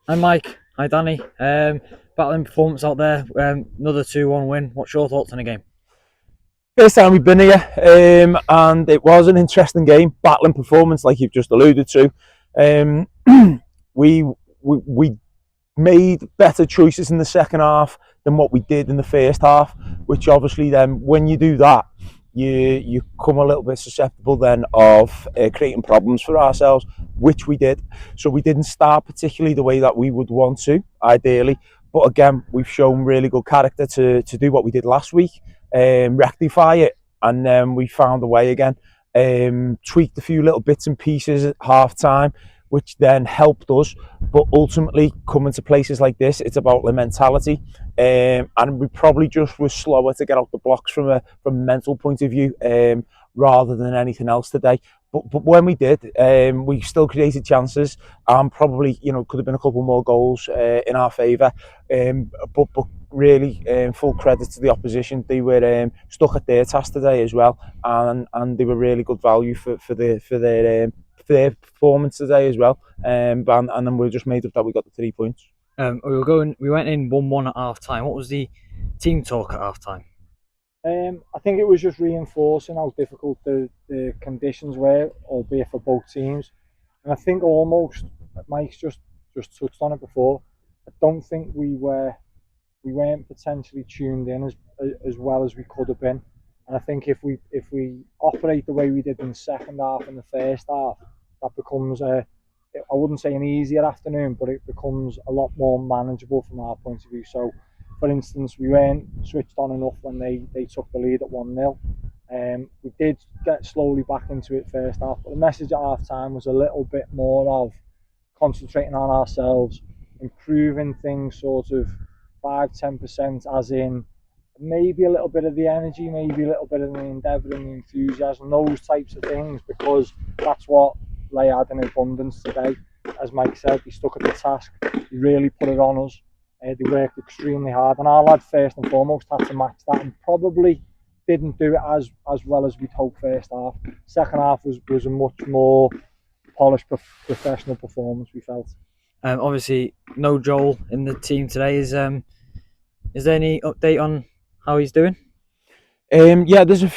Hi Mike, hi Danny. Battling performance out there. Another 2-1 win. What's your thoughts on the game? First time we've been here, and it was an interesting game, battling performance, like you've just alluded to. Um, we, we made better choices in the second half than what we did in the first half, which obviously then, when you do that, you come a little bit susceptible then of creating problems for ourselves, which we did. So we didn't start particularly the way that we would want to, ideally. But again, we've shown really good character to do what we did last week, rectify it, and then we found a way again. Tweaked a few little bits and pieces at half time, which then helped us. But ultimately, coming to places like this, it's about the mentality. And we probably just were slower to get out the blocks from a mental point of view, rather than anything else today. But when we did, we still created chances, and probably could have been a couple more goals in our favour. But really, full credit to the opposition. They were stuck at their task today as well, and they were really good value for their performance today as well. And then we just made up that we got the 3 points. We went in 1-1 at half time. What was the team talk at half time? I think it was just reinforcing how difficult the conditions were, albeit for both teams. And I think almost Mike's just touched on it before. I don't think we weren't potentially tuned in as well as we could have been. And I think if we operate the way we did in the second half and the first half, that becomes I wouldn't say an easier afternoon, but it becomes a lot more manageable from our point of view. So, for instance, we weren't switched on enough when they took the lead at 1-0. We did get slowly back into it first half, but the message at half time was a little bit more of concentrating on ourselves, improving things sort of 5-10%, as in maybe a little bit of the energy, maybe a little bit of the endeavour and the enthusiasm, those types of things, because that's what Llay had in abundance today. As Mike said, he stuck at the task, he really put it on us. They worked extremely hard, and our lad first and foremost had to match that, and probably didn't do it as well as we'd hoped first half. Second half was a much more polished professional performance, we felt. Obviously, no Joel in the team today. Is there any update on how he's doing? Yeah, there's a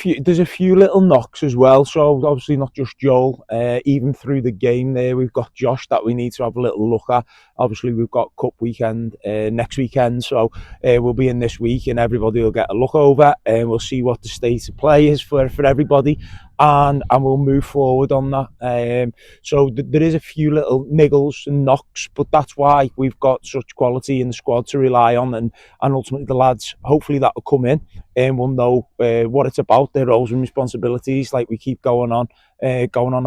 few little knocks as well. So obviously not just Joel. Even through the game there, we've got Josh that we need to have a little look at. Obviously we've got Cup weekend next weekend, so we'll be in this week, and everybody will get a look over, and we'll see what the state of play is for everybody, and we'll move forward on that. So there is a few little niggles and knocks, but that's why we've got such quality in the squad to rely on, and ultimately the lads, hopefully that will come in and we'll know what it's about, their roles and responsibilities, like we keep going on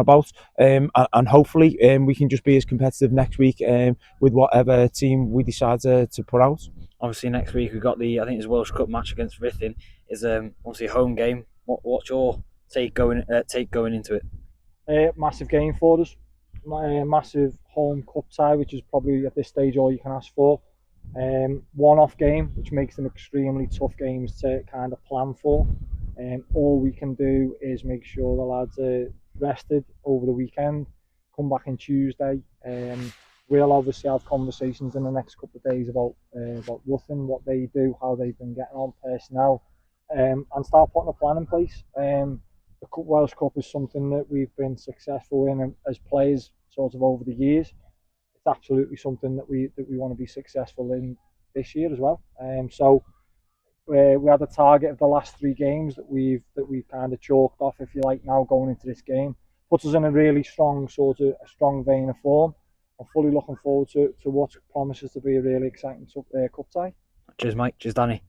about, and hopefully we can just be as competitive next week with whatever team we decide to put out. Obviously, next week we've got the, I think it's Welsh Cup match against Ruthin. Is obviously a home game. What's your take going into it? Massive game for us. Massive home cup tie, which is probably at this stage all you can ask for. One-off game, which makes them extremely tough games to kind of plan for. All we can do is make sure the lads are rested over the weekend, come back on Tuesday. We'll obviously have conversations in the next couple of days about Ruthin, what they do, how they've been getting on, personnel, and start putting a plan in place. The Welsh Cup is something that we've been successful in as players sort of over the years. It's absolutely something that we want to be successful in this year as well. So we had a target of the last three games that we've kind of chalked off, if you like, now going into this game. Puts us in a really strong a strong vein of form. I'm fully looking forward to what promises to be a really exciting cup tie. Cheers, Mike. Cheers, Danny.